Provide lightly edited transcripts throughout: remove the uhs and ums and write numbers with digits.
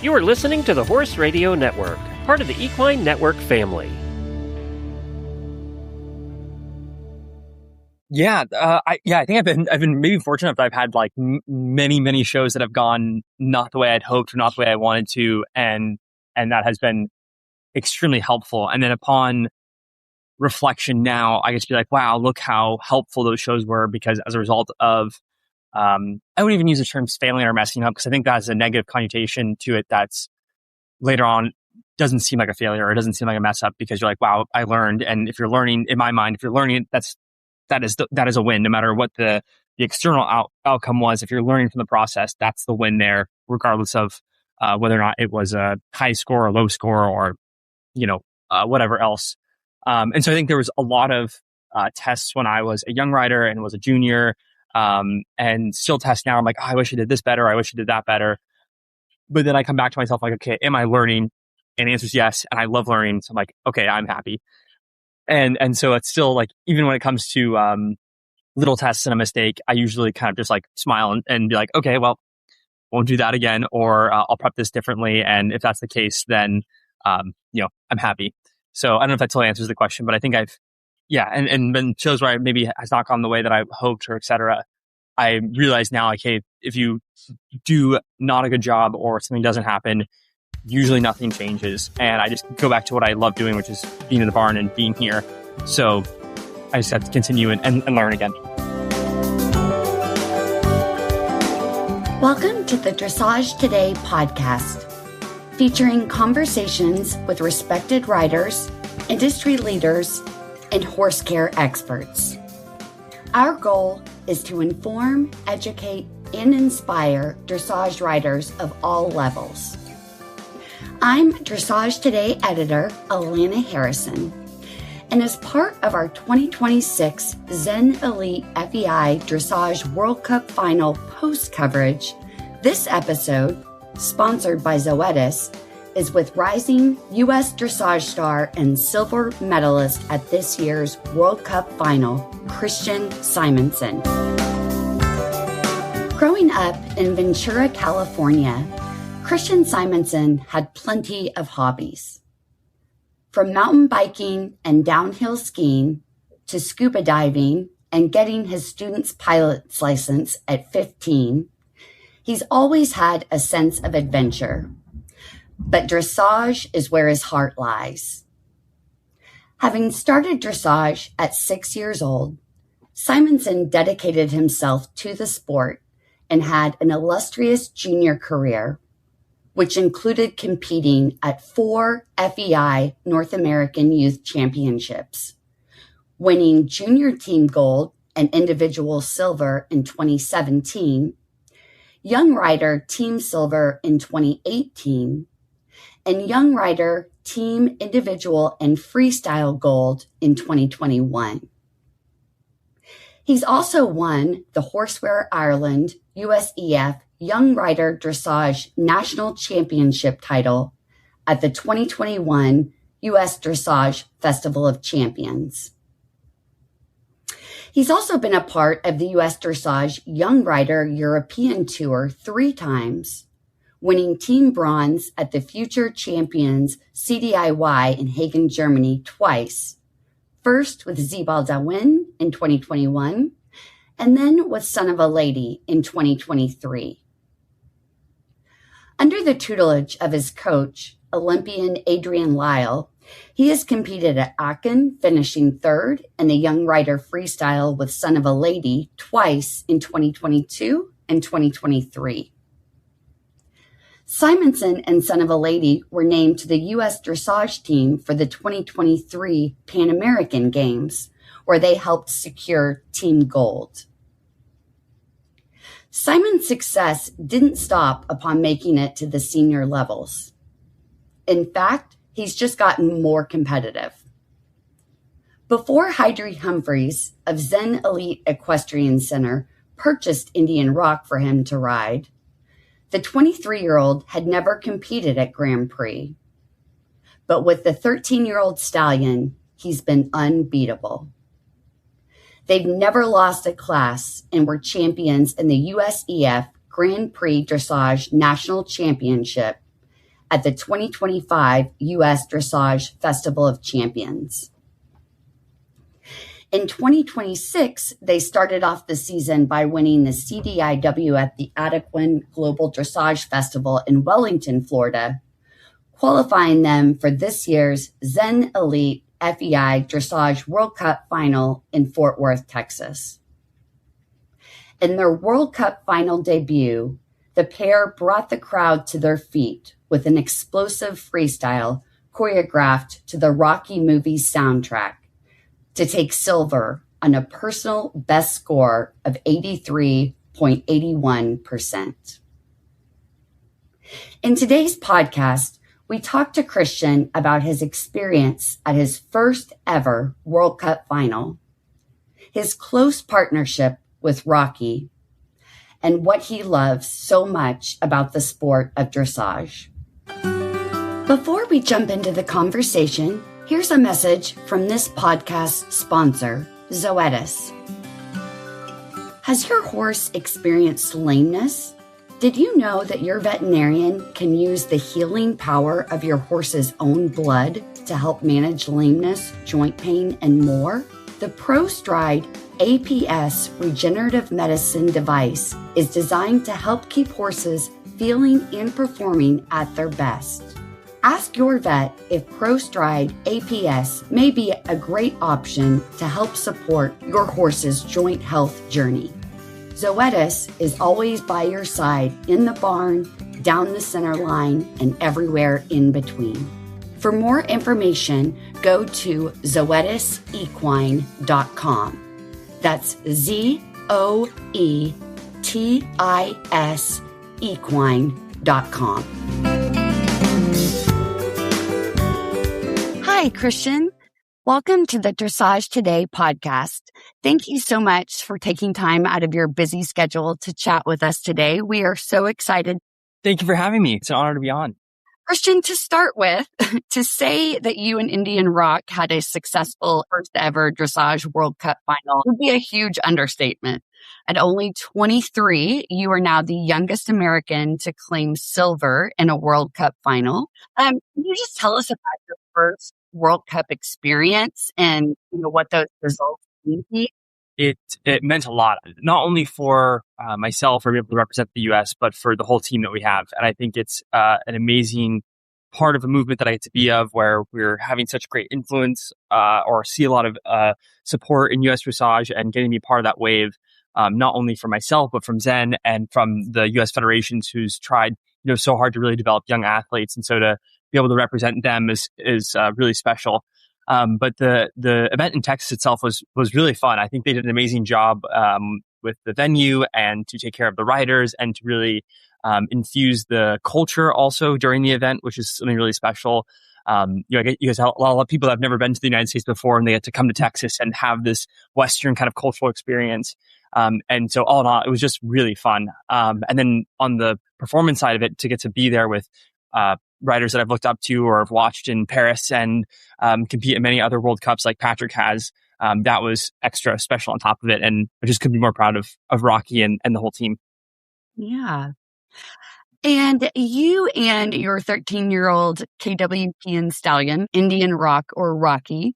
You are listening to the Horse Radio Network, part of the Equine Network family. I think I've been maybe fortunate that I've had like many shows that have gone not the way I'd hoped or not the way I wanted to, and that has been extremely helpful. And then upon reflection now, I just be like, wow, look how helpful those shows were, because as a result of I wouldn't even use the terms failing or messing up, because I think that has a negative connotation to it that's later on doesn't seem like a failure or it doesn't seem like a mess up, because you're like, wow, I learned. And if you're learning, in my mind, if you're learning, that is a win, no matter what the external outcome was. If you're learning from the process, that's the win there, regardless of whether or not it was a high score or low score or, whatever else. And so I think there was a lot of tests when I was a young rider and was a junior, and still test now. I'm like, oh, I wish I did this better. I wish I did that better. But then I come back to myself like, okay, am I learning? And the answer is yes. And I love learning. So I'm like, okay, I'm happy. And so it's still like, even when it comes to little tests and a mistake, I usually kind of just like smile and be like, okay, well, won't do that again, or I'll prep this differently. And if that's the case, then, I'm happy. So I don't know if that totally answers the question, but I think and then shows where I maybe has not gone the way that I hoped or et cetera, I realize now, like, hey, if you do not a good job or something doesn't happen, usually nothing changes. And I just go back to what I love doing, which is being in the barn and being here. So I just have to continue and learn again. Welcome to the Dressage Today podcast, featuring conversations with respected riders, industry leaders, and horse care experts. Our goal is to inform, educate, and inspire dressage riders of all levels. I'm Dressage Today editor, Alana Harrison, and as part of our 2026 Zen Elite FEI Dressage World Cup Final post coverage, this episode, sponsored by Zoetis, is with rising U.S. dressage star and silver medalist at this year's World Cup Final, Christian Simonson. Growing up in Ventura, California, Christian Simonson had plenty of hobbies. From mountain biking and downhill skiing to scuba diving and getting his student's pilot's license at 15, he's always had a sense of adventure. But dressage is where his heart lies. Having started dressage at 6 years old, Simonson dedicated himself to the sport and had an illustrious junior career, which included competing at 4 FEI North American Youth Championships, winning junior team gold and individual silver in 2017, young rider team silver in 2018, and young rider team individual and freestyle gold in 2021. He's also won the Horseware Ireland USEF Young Rider Dressage National Championship title at the 2021 US Dressage Festival of Champions. He's also been a part of the US Dressage Young Rider European Tour 3 times, winning team bronze at the Future Champions CDIY in Hagen, Germany twice, first with Zeaball Diawind in 2021, and then with Son of a Lady in 2023. Under the tutelage of his coach, Olympian Adrienne Lyle, he has competed at Aachen, finishing 3rd in the Young Rider Freestyle with Son of a Lady twice in 2022 and 2023. Simonson and Son of a Lady were named to the U.S. Dressage Team for the 2023 Pan American Games, where they helped secure team gold. Simon's success didn't stop upon making it to the senior levels. In fact, he's just gotten more competitive. Before Heidi Humphries of Zen Elite Equestrian Center purchased Indian Rock for him to ride, the 23-year-old had never competed at Grand Prix. But with the 13-year-old stallion, he's been unbeatable. They've never lost a class and were champions in the USEF Grand Prix Dressage National Championship at the 2025 US Dressage Festival of Champions. In 2026, they started off the season by winning the CDIW at the Adequan Global Dressage Festival in Wellington, Florida, qualifying them for this year's Zen Elite FEI Dressage World Cup final in Fort Worth, Texas. In their World Cup final debut, the pair brought the crowd to their feet with an explosive freestyle choreographed to the Rocky movie soundtrack to take silver on a personal best score of 83.81%. In today's podcast, we talked to Christian about his experience at his first ever World Cup final, his close partnership with Rocky, and what he loves so much about the sport of dressage. Before we jump into the conversation, here's a message from this podcast sponsor, Zoetis. Has your horse experienced lameness? Did you know that your veterinarian can use the healing power of your horse's own blood to help manage lameness, joint pain, and more? The ProStride APS regenerative medicine device is designed to help keep horses feeling and performing at their best. Ask your vet if ProStride APS may be a great option to help support your horse's joint health journey. Zoetis is always by your side in the barn, down the center line, and everywhere in between. For more information, go to zoetisequine.com. That's ZOETIS equine.com. Hi, Christian. Welcome to the Dressage Today podcast. Thank you so much for taking time out of your busy schedule to chat with us today. We are so excited. Thank you for having me. It's an honor to be on. Christian, to start with, to say that you and Indian Rock had a successful first ever Dressage World Cup final would be a huge understatement. At only 23, you are now the youngest American to claim silver in a World Cup final. Can you just tell us about your first World Cup experience and what those results mean? It meant a lot, not only for myself or being able to represent the U.S., but for the whole team that we have. And I think it's an amazing part of a movement that I get to be of, where we're having such great influence or see a lot of support in U.S. dressage, and getting to be part of that wave, not only for myself, but from Zen and from the U.S. federations, who's tried so hard to really develop young athletes. And so to be able to represent them is really special. But the event in Texas itself was really fun. I think they did an amazing job with the venue and to take care of the riders and to really infuse the culture also during the event, which is something really special. I get you guys, a lot of people that have never been to the United States before, and they get to come to Texas and have this Western kind of cultural experience. And so all in all, it was just really fun. And then on the performance side of it, to get to be there with riders that I've looked up to or have watched in Paris and compete in many other World Cups like Patrick has, that was extra special on top of it. And I just couldn't be more proud of Rocky and the whole team. Yeah. And you and your 13-year-old KWPN stallion, Indian Rock or Rocky,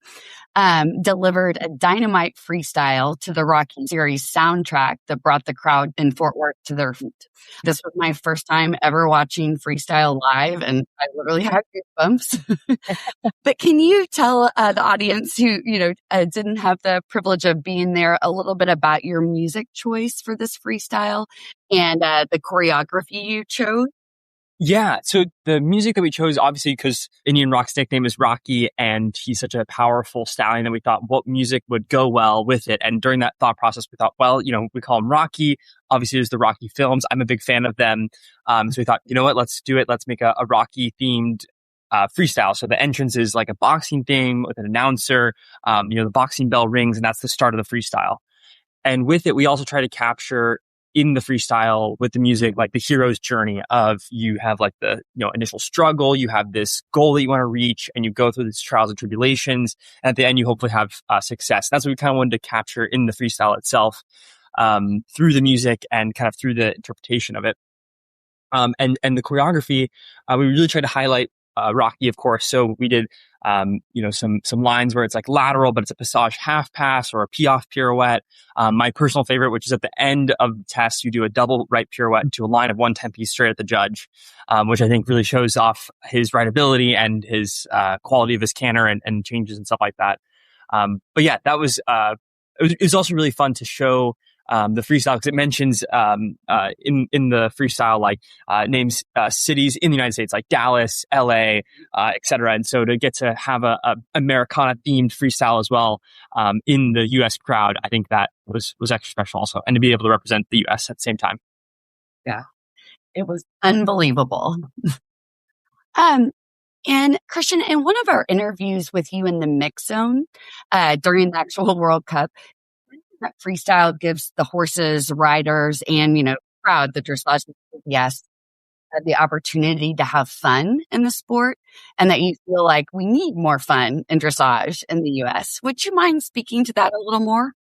delivered a dynamite freestyle to the Rocky series soundtrack that brought the crowd in Fort Worth to their feet. This was my first time ever watching freestyle live, and I literally had goosebumps. But can you tell the audience who, didn't have the privilege of being there a little bit about your music choice for this freestyle and the choreography you chose? Yeah. So the music that we chose, obviously, because Indian Rock's nickname is Rocky, and he's such a powerful stallion, that we thought what music would go well with it. And during that thought process, we thought, well, we call him Rocky. Obviously, there's the Rocky films. I'm a big fan of them. So we thought, you know what, let's do it. Let's make a Rocky themed freestyle. So the entrance is like a boxing theme with an announcer. The boxing bell rings, and that's the start of the freestyle. And with it, we also try to capture in the freestyle with the music, like the hero's journey of, you have like the, initial struggle, you have this goal that you want to reach, and you go through these trials and tribulations. And at the end, you hopefully have success. That's what we kind of wanted to capture in the freestyle itself, through the music and kind of through the interpretation of it. And the choreography, we really tried to highlight Rocky, of course. So we did some lines where it's like lateral, but it's a passage half pass or a piaffe pirouette. My personal favorite, which is at the end of the test, you do a double right pirouette into a line of 110 straight at the judge, which I think really shows off his rideability and his quality of his canter and changes and stuff like that. But yeah, that was it was also really fun to show the freestyle, because it mentions in the freestyle like names cities in the United States like Dallas, LA, etc. And so to get to have a Americana themed freestyle as well in the US crowd, I think that was extra special also, and to be able to represent the US at the same time. Yeah, it was unbelievable. And Christian, in one of our interviews with you in the mix zone during the actual World Cup, that freestyle gives the horses, riders, and, crowd, the dressage enthusiasts, the opportunity to have fun in the sport, and that you feel like we need more fun in dressage in the U.S. Would you mind speaking to that a little more?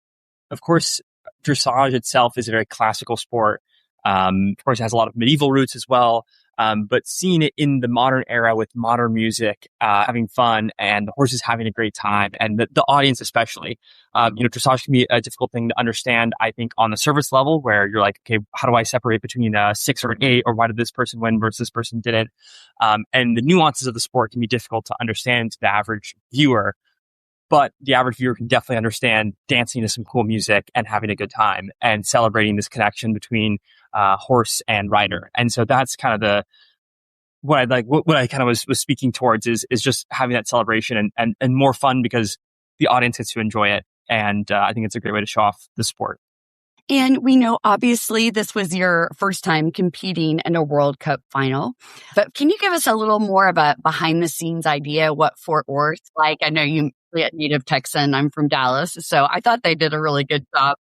Of course, dressage itself is a very classical sport. Of course, it has a lot of medieval roots as well. But seeing it in the modern era with modern music, having fun, and the horses having a great time, and the audience especially, dressage can be a difficult thing to understand, I think, on the surface level, where you're like, okay, how do I separate between a 6 or an 8, or why did this person win versus this person didn't? And the nuances of the sport can be difficult to understand to the average viewer. But the average viewer can definitely understand dancing to some cool music and having a good time and celebrating this connection between horse and rider. And so that's kind of what I kind of was speaking towards is just having that celebration and more fun, because the audience gets to enjoy it. And I think it's a great way to show off the sport. And we know, obviously, this was your first time competing in a World Cup final. But can you give us a little more of a behind-the-scenes idea what Fort Worth like? I know you native Texan. I'm from Dallas, so I thought they did a really good job.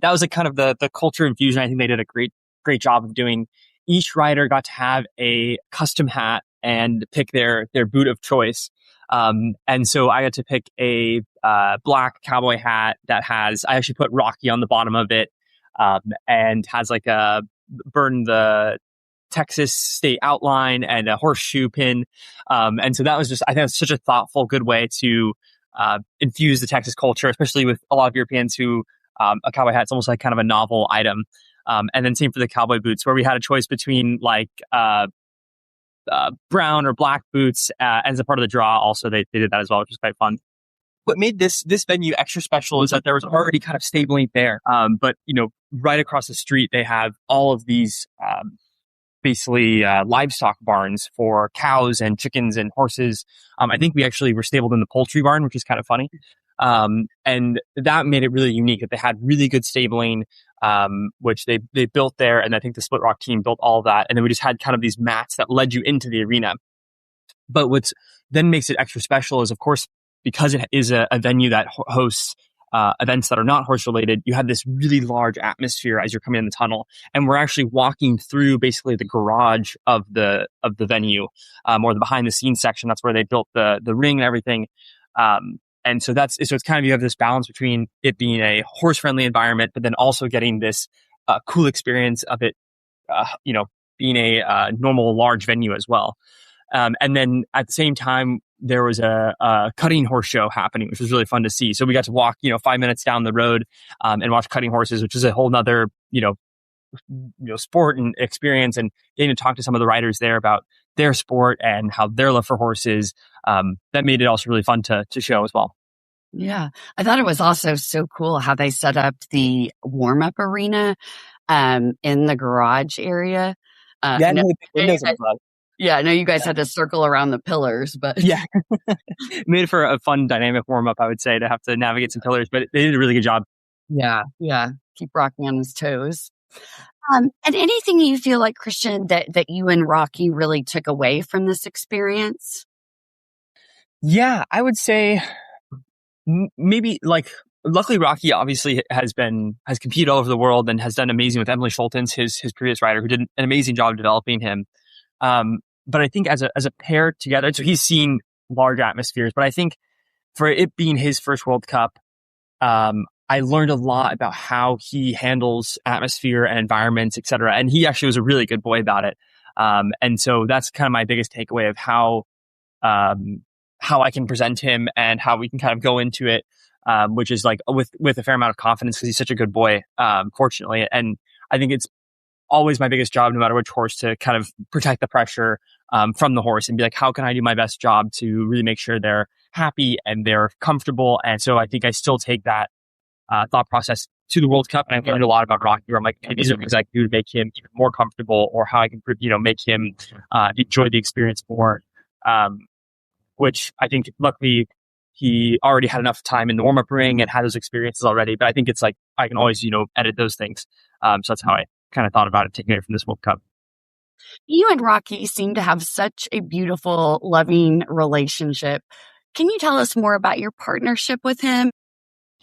That was a kind of the culture infusion. I think they did a great job of doing. Each rider got to have a custom hat and pick their boot of choice. And so I got to pick a black cowboy hat that I actually put Rocky on the bottom of it. And has like burn the Texas state outline and a horseshoe pin. And so that was I think it's such a thoughtful, good way to infuse the Texas culture, especially with a lot of Europeans who a cowboy hat's almost like kind of a novel item. And then same for the cowboy boots, where we had a choice between like brown or black boots as a part of the draw. Also, they did that as well, which was quite fun. What made this venue extra special is that there was already kind of stabling there. But, right across the street, they have all of these basically livestock barns for cows and chickens and horses. I think we actually were stabled in the poultry barn, which is kind of funny. And that made it really unique that they had really good stabling, which they built there. And I think the Split Rock team built all of that. And then we just had kind of these mats that led you into the arena. But what's then makes it extra special is, of course, because it is a venue that hosts events that are not horse related, you have this really large atmosphere as you're coming in the tunnel. And we're actually walking through basically the garage of the venue, or the behind the scenes section. That's where they built the ring and everything. And so it's kind of, you have this balance between it being a horse friendly environment, but then also getting this cool experience of it, being a normal large venue as well. And then at the same time, there was a cutting horse show happening, which was really fun to see. So we got to walk, 5 minutes down the road, and watch cutting horses, which is a whole nother, sport and experience, and getting to talk to some of the riders there about their sport and how their love for horses. That made it also really fun to show as well. Yeah. I thought it was also so cool how they set up the warm-up arena, in the garage area. Yeah, I know you guys had to circle around the pillars, but yeah, made it for a fun, dynamic warm up, I would say, to have to navigate some pillars, but they did a really good job. Yeah. Keep Rocky on his toes. And anything you feel like, Christian, that you and Rocky really took away from this experience? Yeah, I would say maybe luckily Rocky obviously has competed all over the world and has done amazing with Emily Schultens, his previous rider, who did an amazing job of developing him. But I think as a pair together, so he's seen large atmospheres, but I think for it being his first World Cup, I learned a lot about how he handles atmosphere and environments, etc. And he actually was a really good boy about it. And so that's kind of my biggest takeaway of how I can present him and how we can kind of go into it, which is like with a fair amount of confidence because he's such a good boy, fortunately. And I think it's always my biggest job, no matter which horse, to kind of protect the pressure from the horse and be like, how can I do my best job to really make sure they're happy and they're comfortable? And so I think I still take that thought process to the World Cup. And I've learned a lot about Rocky where I'm like, hey, these are things I can do to make him even more comfortable, or how I can, make him enjoy the experience more. Which I think luckily he already had enough time in the warm-up ring and had those experiences already. But I think it's like, I can always, edit those things. So that's how I kind of thought about it, taking it from this World Cup. You and Rocky seem to have such a beautiful, loving relationship. Can you tell us more about your partnership with him?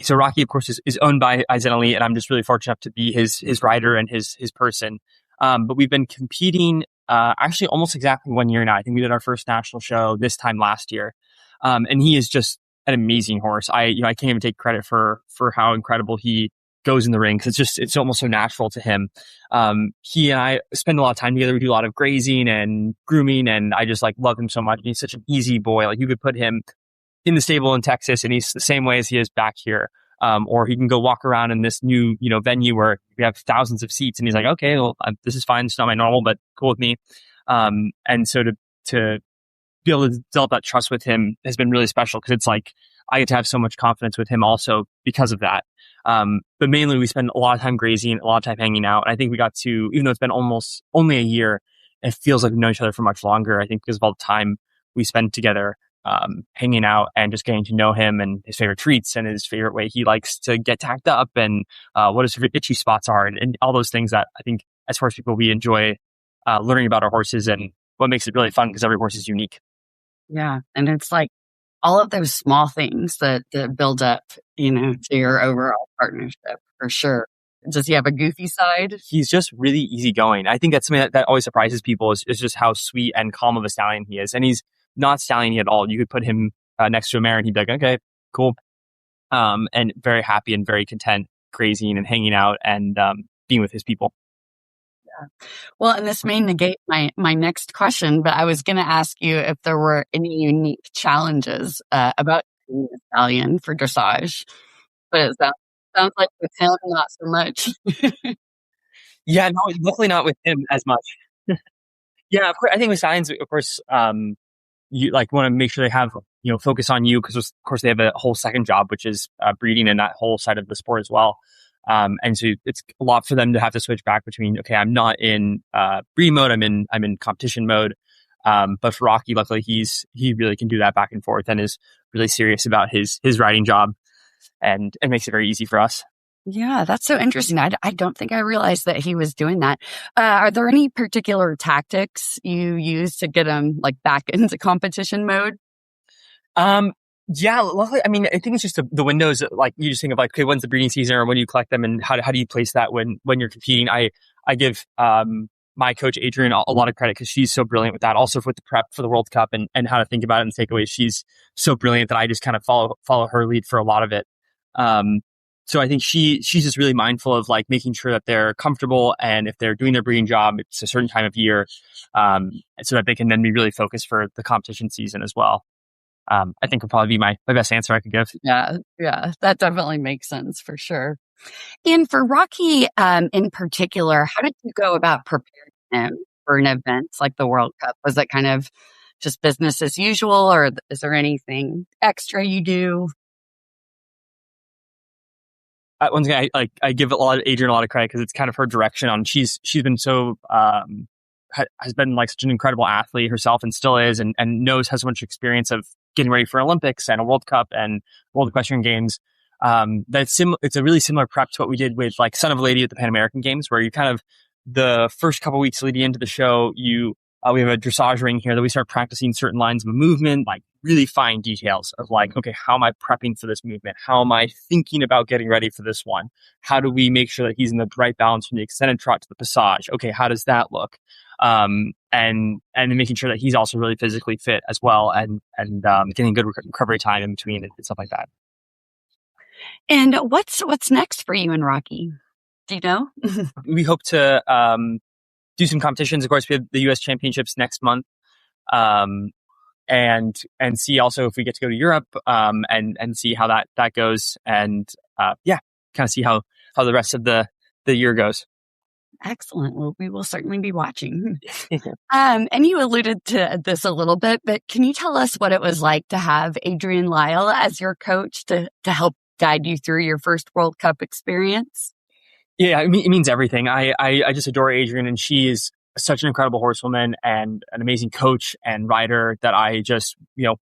So Rocky, of course, is owned by Aizen Ali, and I'm just really fortunate enough to be his rider and his person. But we've been competing actually almost exactly 1 year now. I think we did our first national show this time last year. And he is just an amazing horse. I can't even take credit for how incredible he goes in the ring, because it's almost so natural to him. He and I spend a lot of time together. We do a lot of grazing and grooming, and I just like love him so much. He's such an easy boy. Like, you could put him in the stable in Texas and he's the same way as he is back here. Or he can go walk around in this new, venue where we have thousands of seats, and he's like, okay, well, this is fine. It's not my normal, but cool with me. And so to be able to develop that trust with him has been really special, because it's like, I get to have so much confidence with him also because of that. But mainly we spend a lot of time grazing, a lot of time hanging out. And I think we got to, even though it's been almost only a year, it feels like we've known each other for much longer. I think because of all the time we spend together, hanging out and just getting to know him and his favorite treats and his favorite way he likes to get tacked up, and what his favorite itchy spots are, and all those things that I think as horse people we enjoy learning about our horses, and what makes it really fun because every horse is unique. Yeah. And it's like all of those small things that build up, to your overall partnership, for sure. Does he have a goofy side? He's just really easygoing. I think that's something that always surprises people is just how sweet and calm of a stallion he is. And he's not stallion at all. You could put him next to a mare and he'd be like, okay, cool. And very happy and very content grazing and hanging out and being with his people. Yeah. Well, and this may negate my next question, but I was going to ask you if there were any unique challenges about being a stallion for dressage. But it sounds like with him, not so much. Yeah, no, luckily not with him as much. Yeah, of course, I think with stallions, of course, you like want to make sure they have, focus on you, because of course they have a whole second job, which is breeding and that whole side of the sport as well. And so it's a lot for them to have to switch back between, okay, I'm not in breeding mode, I'm in competition mode. But for Rocky, luckily he really can do that back and forth and is really serious about his riding job, and it makes it very easy for us. Yeah, that's so interesting. I don't think I realized that he was doing that. Are there any particular tactics you use to get him like back into competition mode? Yeah, luckily, I mean, I think it's just the windows. Like, you just think of like, okay, when's the breeding season, or when do you collect them, and how do you place that when you're competing? I give my coach Adrienne a lot of credit, because she's so brilliant with that. Also with the prep for the World Cup and how to think about it and takeaways, she's so brilliant that I just kind of follow her lead for a lot of it. So I think she's just really mindful of like making sure that they're comfortable, and if they're doing their breeding job, it's a certain time of year, so that they can then be really focused for the competition season as well. I think would probably be my best answer I could give. Yeah, that definitely makes sense for sure. And for Rocky, in particular, how did you go about preparing him for an event like the World Cup? Was it kind of just business as usual, or is there anything extra you do? Once again, I give Adrienne a lot of credit, because it's kind of her direction on. She's been so has been like such an incredible athlete herself, and still is, and has so much experience of getting ready for Olympics and a World Cup and World Equestrian Games. It's a really similar prep to what we did with like Son of a Lady at the Pan American Games, where you kind of the first couple weeks leading into the show, we have a dressage ring here that we start practicing certain lines of movement, like really fine details of like, okay, how am I prepping for this movement? How am I thinking about getting ready for this one? How do we make sure that he's in the right balance from the extended trot to the passage? Okay, how does that look? And making sure that he's also really physically fit as well, and getting good recovery time in between and stuff like that. And what's next for you and Rocky? Do you know? We hope to do some competitions. Of course, we have the US Championships next month. And see also if we get to go to Europe, and see how that goes. And, kind of see how the rest of the year goes. Excellent. Well, we will certainly be watching. And you alluded to this a little bit, but can you tell us what it was like to have Adrienne Lyle as your coach to help guide you through your first World Cup experience? Yeah, it means everything. I just adore Adrienne, and she is such an incredible horsewoman and an amazing coach and rider that I just,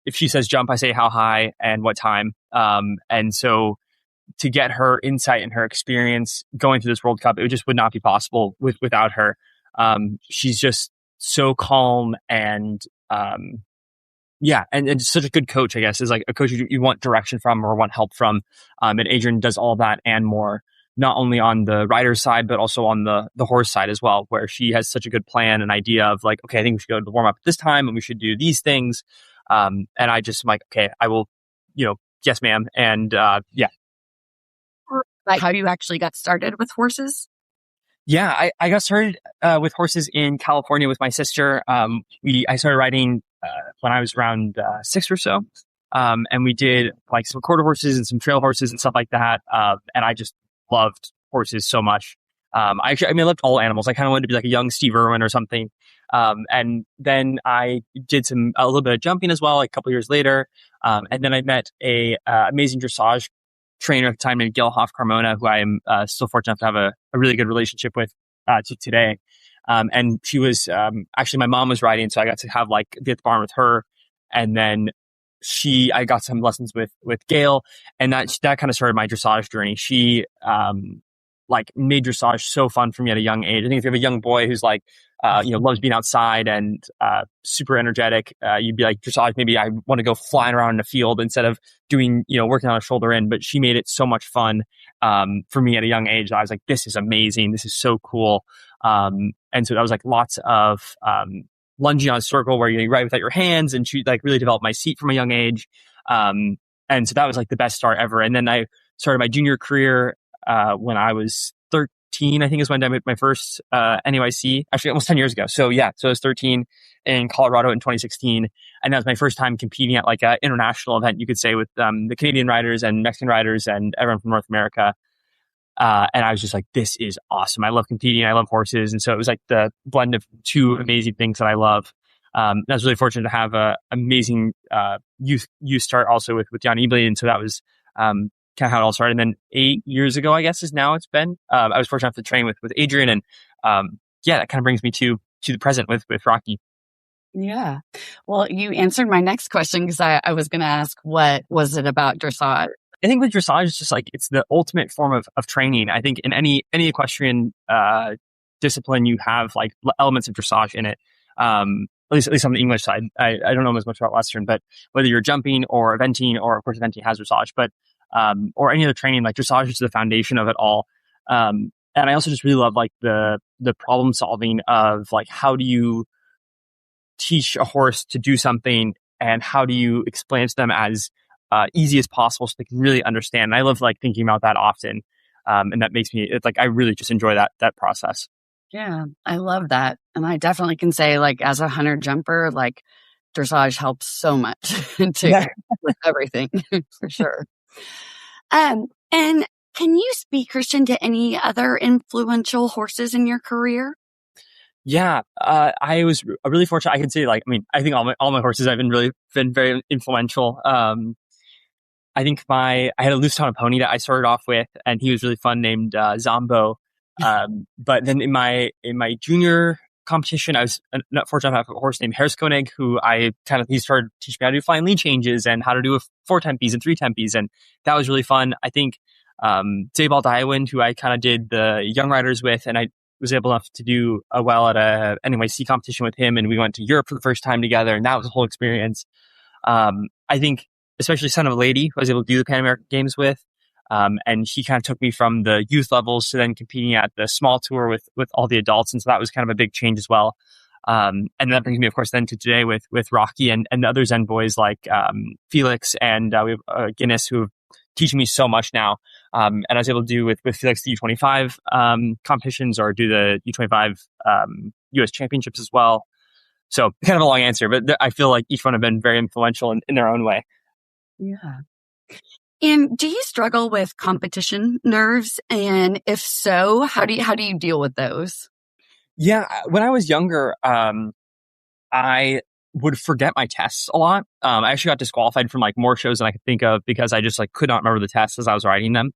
if she says jump, I say how high and what time. And so to get her insight and her experience going through this World Cup, it just would not be possible without her. She's just so calm and, and just such a good coach, I guess, is like a coach you want direction from or want help from. And Adrienne does all that and more, not only on the rider's side, but also on the horse side as well, where she has such a good plan and idea of like, okay, I think we should go to the warm up at this time and we should do these things. And I just am like, okay, I will, yes, ma'am. And, Like how you actually got started with horses? Yeah, I got started with horses in California with my sister. I started riding when I was around 6 or so. And we did like some quarter horses and some trail horses and stuff like that. And I just loved horses so much. I loved all animals. I kind of wanted to be like a young Steve Irwin or something. And then I did a little bit of jumping as well, like a couple years later. And then I met a amazing dressage trainer at the time named Gail Hoff-Carmona, who I am still fortunate enough to have a really good relationship with to today. And she was actually, my mom was riding, so I got to have be at the barn with her. And then I got some lessons with Gail, and that kind of started my dressage journey. She made dressage so fun for me at a young age. I think if you have a young boy who's loves being outside and super energetic, you'd be like, dressage, maybe I want to go flying around in the field instead of doing, working on a shoulder in. But she made it so much fun for me at a young age. I was like, this is amazing. This is so cool. And so that was like lots of lunging on a circle where you ride without your hands, and she really developed my seat from a young age. And so that was like the best start ever. And then I started my junior career when I was 13, I think is when I did my first NAYC, actually almost 10 years ago. So I was 13 in Colorado in 2016. And that was my first time competing at like an international event, you could say, with the Canadian riders and Mexican riders and everyone from North America. And I was just like, this is awesome. I love competing. I love horses. And so it was like the blend of two amazing things that I love. I was really fortunate to have a amazing youth start also with Jan Ebeli. And so that was kind of how it all started. And then 8 years ago, I guess is now it's been, I was fortunate enough to train with Adrienne. And that kind of brings me to the present with Rocky. Yeah. Well, you answered my next question because I was going to ask, what was it about dressage? I think with dressage, it's just like, it's the ultimate form of training. I think in any equestrian discipline, you have like elements of dressage in it. At least on the English side. I don't know as much about Western, but whether you're jumping or eventing, or of course eventing has dressage, but or any other training, like dressage is the foundation of it all. And I also just really love like the problem solving of like, how do you teach a horse to do something, and how do you explain it to them as easy as possible so they can really understand. And I love like thinking about that often. And that makes me, it's like, I really just enjoy that process. Yeah, I love that. And I definitely can say, like, as a hunter jumper, like dressage helps so much with everything for sure. And can you speak, Christian, to any other influential horses in your career? Yeah, I was really fortunate. I can say, like, I think all my horses have been very influential. I think I had a loose tongue pony that I started off with, and he was really fun, named Zombo. But then in my junior competition, I was not fortunate to have a horse named Herskonig, who he started teaching me how to do flying lead changes and how to do 4 tempies and 3 tempies. And that was really fun. I think, Zeaball Diawind, who I kind of did the young riders with, and I was able enough to do well at a NYC competition with him. And we went to Europe for the first time together, and that was a whole experience. I think, especially Son of a Lady, who I was able to do the Pan American Games with. And he kind of took me from the youth levels to then competing at the small tour with all the adults. And so that was kind of a big change as well. And that brings me, of course, then to today with Rocky and the other Zen boys like, Felix and, we have Guinness, who have teaching me so much now. And I was able to do with Felix the U25 competitions, or do the U25 US championships as well. So kind of a long answer, but I feel like each one have been very influential in their own way. Yeah. And do you struggle with competition nerves? And if so, how do you deal with those? Yeah, when I was younger, I would forget my tests a lot. I actually got disqualified from like more shows than I could think of because I just like could not remember the tests as I was writing them.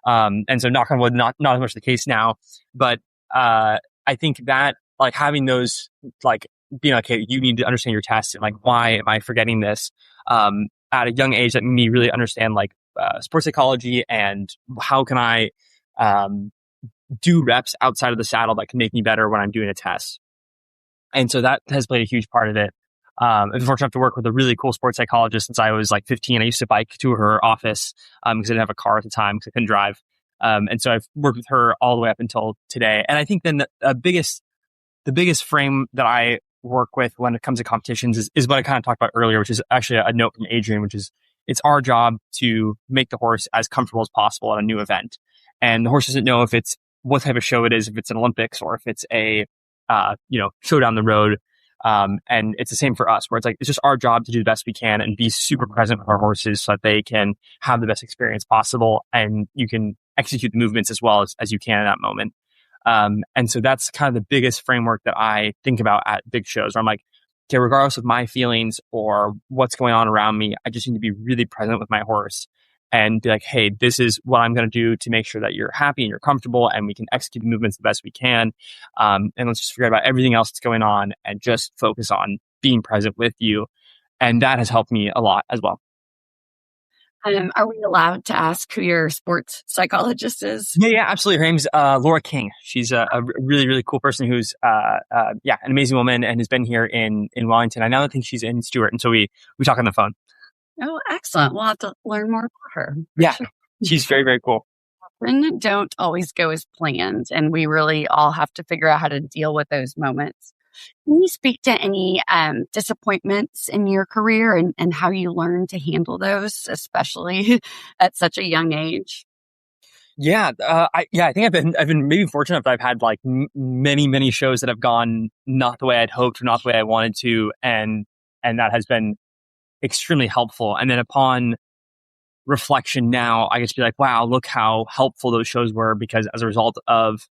And so knock on wood, not as much the case now, but I think that like having those, like being like, hey, you need to understand your tests and like, why am I forgetting this? At a young age, that made me really understand like sports psychology and how can I do reps outside of the saddle that can make me better when I'm doing a test. And so that has played a huge part of it. I've been fortunate enough to work with a really cool sports psychologist since I was like 15. I used to bike to her office because I didn't have a car at the time because I couldn't drive. And so I've worked with her all the way up until today. And I think then the biggest frame that I work with when it comes to competitions is what I kind of talked about earlier, which is actually a note from Adrienne, which is it's our job to make the horse as comfortable as possible at a new event. And the horse doesn't know if it's what type of show it is, if it's an Olympics or if it's a show down the road. And it's the same for us, where it's like, it's just our job to do the best we can and be super present with our horses so that they can have the best experience possible. And you can execute the movements as well as you can in that moment. And so that's kind of the biggest framework that I think about at big shows, where I'm like, okay, regardless of my feelings or what's going on around me, I just need to be really present with my horse and be like, hey, this is what I'm going to do to make sure that you're happy and you're comfortable and we can execute the movements the best we can. And let's just forget about everything else that's going on and just focus on being present with you. And that has helped me a lot as well. Are we allowed to ask who your sports psychologist is? Yeah, absolutely. Her name's Laura King. She's a really, really cool person who's an amazing woman and has been here in Wellington. I now think she's in Stuart, and so we talk on the phone. Oh, excellent. We'll have to learn more about her. Yeah, sure. She's very, very cool. Things don't always go as planned, and we really all have to figure out how to deal with those moments. Can you speak to any disappointments in your career and how you learn to handle those, especially at such a young age? Yeah, I think I've been maybe fortunate that I've had like many shows that have gone not the way I'd hoped or not the way I wanted to, and that has been extremely helpful. And then upon reflection now, I get to be like, wow, look how helpful those shows were, because as a result of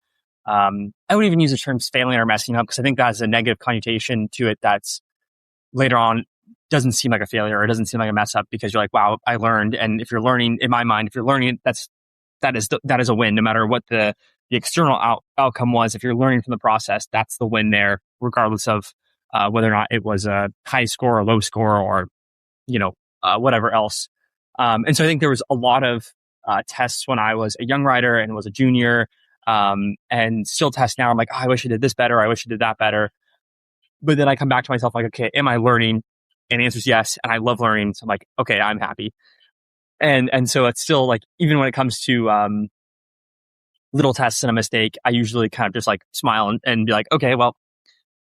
I wouldn't even use the terms failing or messing up, because I think that has a negative connotation to it that's later on doesn't seem like a failure or it doesn't seem like a mess up, because you're like, wow, I learned. And if you're learning, in my mind, if you're learning, that is a win, no matter what the external outcome was. If you're learning from the process, that's the win there, regardless of whether or not it was a high score or low score or whatever else. And so I think there was a lot of tests when I was a young rider and was a junior. And still test now. I'm like, oh, I wish I did this better. I wish I did that better. But then I come back to myself like, okay, am I learning? And the answer is yes. And I love learning. So I'm like, okay, I'm happy. And so it's still like, even when it comes to, little tests and a mistake, I usually kind of just like smile and be like, okay, well,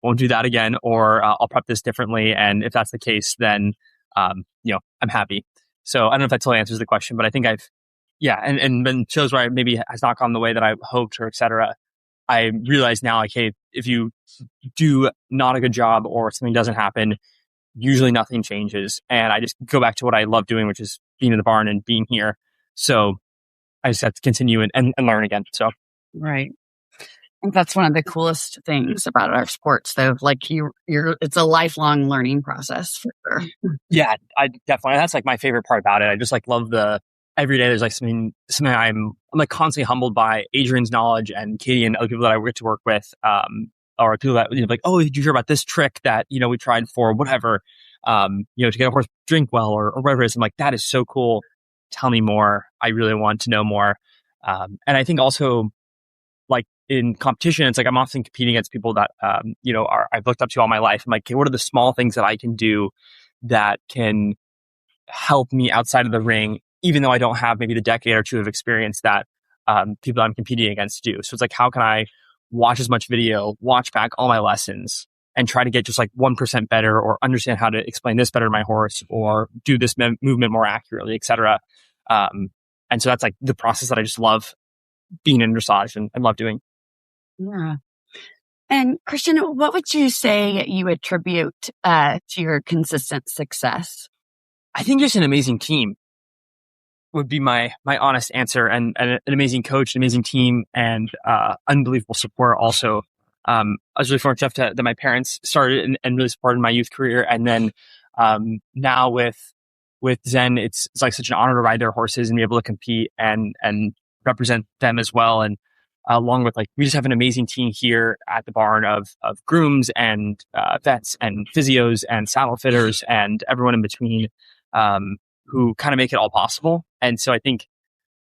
won't do that again, or I'll prep this differently. And if that's the case, then, I'm happy. So I don't know if that totally answers the question, but I think and then shows where I maybe has not gone the way that I hoped or et cetera, I realize now, like, hey, if you do not a good job or something doesn't happen, usually nothing changes. And I just go back to what I love doing, which is being in the barn and being here. So I just have to continue and learn again. So. Right. I think that's one of the coolest things about our sports, though. Like it's a lifelong learning process for sure. Yeah, I definitely, that's like my favorite part about it. I just like love every day there's like something I'm like constantly humbled by Adrienne's knowledge and Katie and other people that I get to work with, or people that like, oh, did you hear about this trick that we tried for whatever, to get a horse drink well or whatever it is. I'm like, that is so cool. Tell me more. I really want to know more. And I think also like in competition, it's like I'm often competing against people that I've looked up to all my life. I'm like, okay, what are the small things that I can do that can help me outside of the ring, even though I don't have maybe the decade or two of experience that people I'm competing against do. So it's like, how can I watch as much video, watch back all my lessons, and try to get just like 1% better, or understand how to explain this better to my horse, or do this movement more accurately, et cetera. And so that's like the process that I just love being in dressage and love doing. Yeah. And Christian, what would you say you attribute to your consistent success? I think just an amazing team would be my honest answer, and an amazing coach, an amazing team, and unbelievable support also. I was really fortunate that my parents started and really supported my youth career. And then now with Zen, it's like such an honor to ride their horses and be able to compete and represent them as well. And along with we just have an amazing team here at the barn of grooms and vets and physios and saddle fitters and everyone in between who kind of make it all possible. And so I think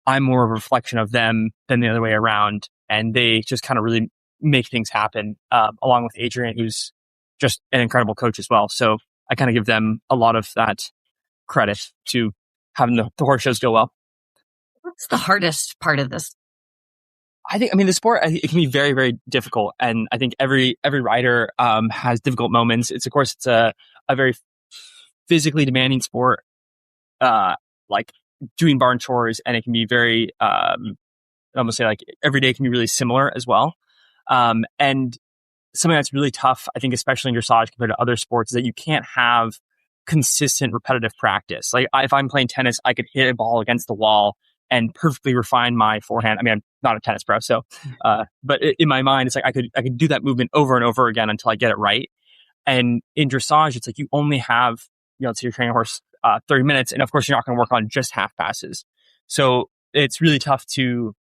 I'm more of a reflection of them than the other way around. And they just kind of really make things happen, along with Adrienne, who's just an incredible coach as well. So I kind of give them a lot of that credit to having the horse shows go well. What's the hardest part of this? The sport, it can be very, very difficult. And I think every rider has difficult moments. It's a very physically demanding sport, like doing barn chores, and it can be very, I almost say like every day can be really similar as well. And something that's really tough, I think, especially in dressage compared to other sports, is that you can't have consistent repetitive practice. Like if I'm playing tennis, I could hit a ball against the wall and perfectly refine my forehand. I mean, I'm not a tennis pro, so, but in my mind, it's like I could do that movement over and over again until I get it right. And in dressage, it's like you only have, so you're training a horse 30 minutes, and of course, you're not going to work on just half passes. So it's really tough to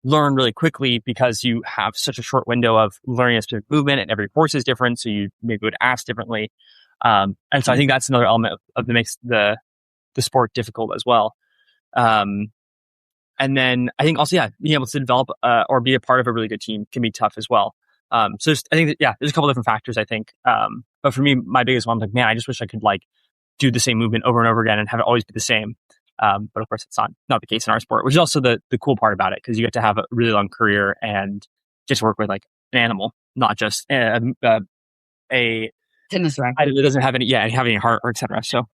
learn really quickly because you have such a short window of learning a specific movement, and every horse is different, so you maybe would ask differently. And so I think that's another element of that makes the sport difficult as well. And then I think also, being able to develop or be a part of a really good team can be tough as well. I think that, there's a couple different factors, I think. But for me, my biggest one, I'm like, man, I just wish I could do the same movement over and over again and have it always be the same. But of course, it's not the case in our sport, which is also the cool part about it, because you get to have a really long career and just work with an animal, not just a tennis racket that doesn't have any heart or etc. So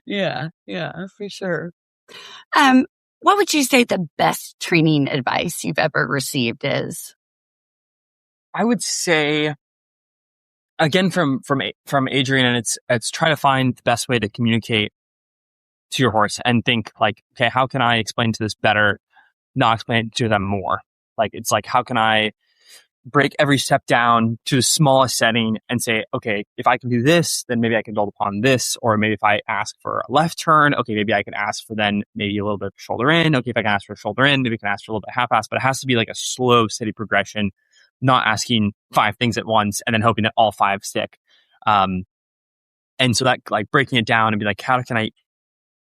yeah, for sure. What would you say the best training advice you've ever received is? I would say, again, from Adrienne, and it's try to find the best way to communicate to your horse and think okay, how can I explain to this better, not explain to them more? How can I break every step down to the smallest setting and say, okay, if I can do this, then maybe I can build upon this. Or maybe if I ask for a left turn, okay, maybe I can ask for then maybe a little bit of shoulder in. Okay, if I can ask for a shoulder in, maybe I can ask for a little bit half-ass, but it has to be a slow, steady progression, not asking 5 things at once and then hoping that all 5 stick. And so that breaking it down and be how can I,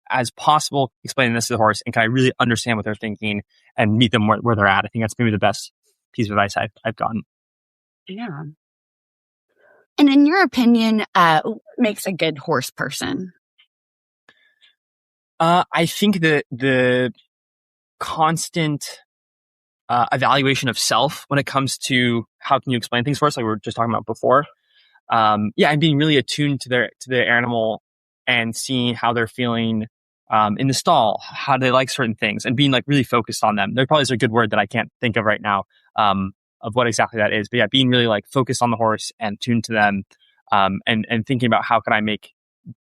as possible, explain this to the horse, and can I really understand what they're thinking and meet them where they're at? I think that's maybe the best piece of advice I've gotten. Yeah. And in your opinion, what makes a good horse person? I think the constant evaluation of self when it comes to how can you explain things for us, like we were just talking about before. And being really attuned to their animal and seeing how they're feeling in the stall, how they like certain things, and being really focused on them. There probably is a good word that I can't think of right now of what exactly that is. But being really focused on the horse and tuned to them, and thinking about how can I make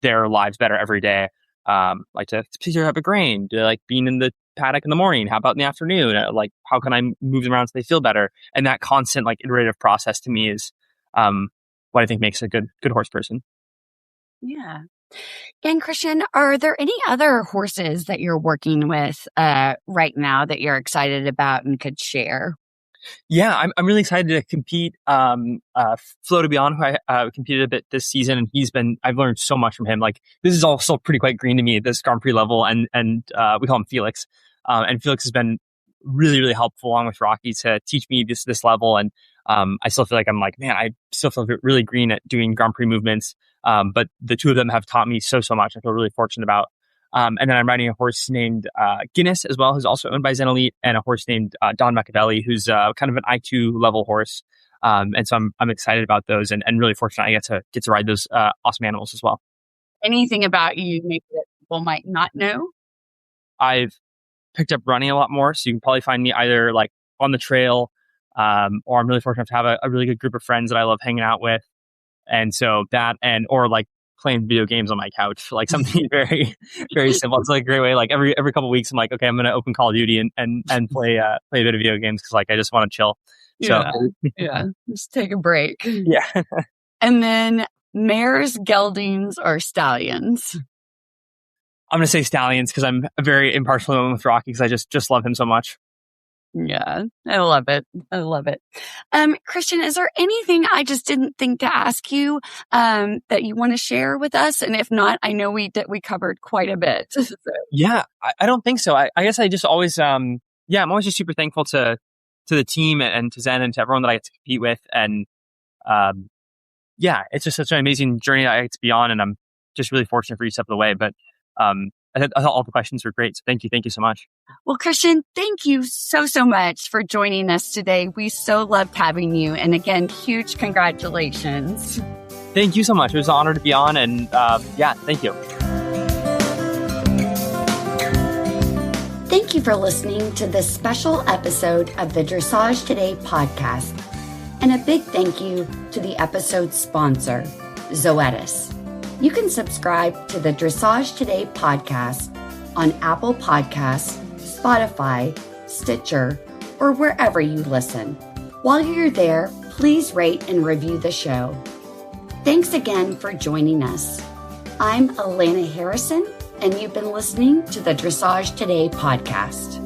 their lives better every day. To either have a grain, to being in the paddock in the morning. How about in the afternoon? How can I move them around so they feel better? And that constant iterative process to me is what I think makes a good horse person. Yeah. And Christian, are there any other horses that you're working with right now that you're excited about and could share? Yeah, I'm really excited to compete. Fleau de Baian, who I competed a bit this season, and I've learned so much from him. This is all still pretty quite green to me at this Grand Prix level, and we call him Felix. And Felix has been really, really helpful along with Rocky to teach me this level. And I still feel I still feel really green at doing Grand Prix movements. But the two of them have taught me so much. I feel really fortunate about. And then I'm riding a horse named Guinness as well, who's also owned by Zen Elite, and a horse named Don Machiavelli, who's kind of an I2 level horse. And so I'm excited about those, and really fortunate I get to ride those awesome animals as well. Anything about you maybe that people might not know? I've picked up running a lot more. So you can probably find me either like on the trail, or I'm really fortunate to have a really good group of friends that I love hanging out with. And so that, or like playing video games on my couch, like something very, very simple. It's like a great way. Like every couple of weeks, I'm like, okay, I'm going to open Call of Duty and play a bit of video games. Cause like, I just want to chill. So Yeah. Just take a break. Yeah. And then mares, geldings, or stallions? I'm going to say stallions because I'm very impartial with Rocky because I just love him so much. Yeah, I love it. I love it. Christian, is there anything I just didn't think to ask you that you want to share with us? And if not, I know we covered quite a bit. So. Yeah, I don't think so. I guess I just always, I'm always just super thankful to the team and to Zen and to everyone that I get to compete with. And it's just such an amazing journey I get to be on. And I'm just really fortunate for each step of the way. But I thought all the questions were great. So thank you so much. Well, Christian, thank you so much for joining us today. We so loved having you. And again, huge congratulations. Thank you so much. It was an honor to be on. And thank you. Thank you for listening to this special episode of the Dressage Today podcast. And a big thank you to the episode's sponsor, Zoetis. You can subscribe to the Dressage Today podcast on Apple Podcasts, Spotify, Stitcher, or wherever you listen. While you're there, please rate and review the show. Thanks again for joining us. I'm Alana Harrison, and you've been listening to the Dressage Today podcast.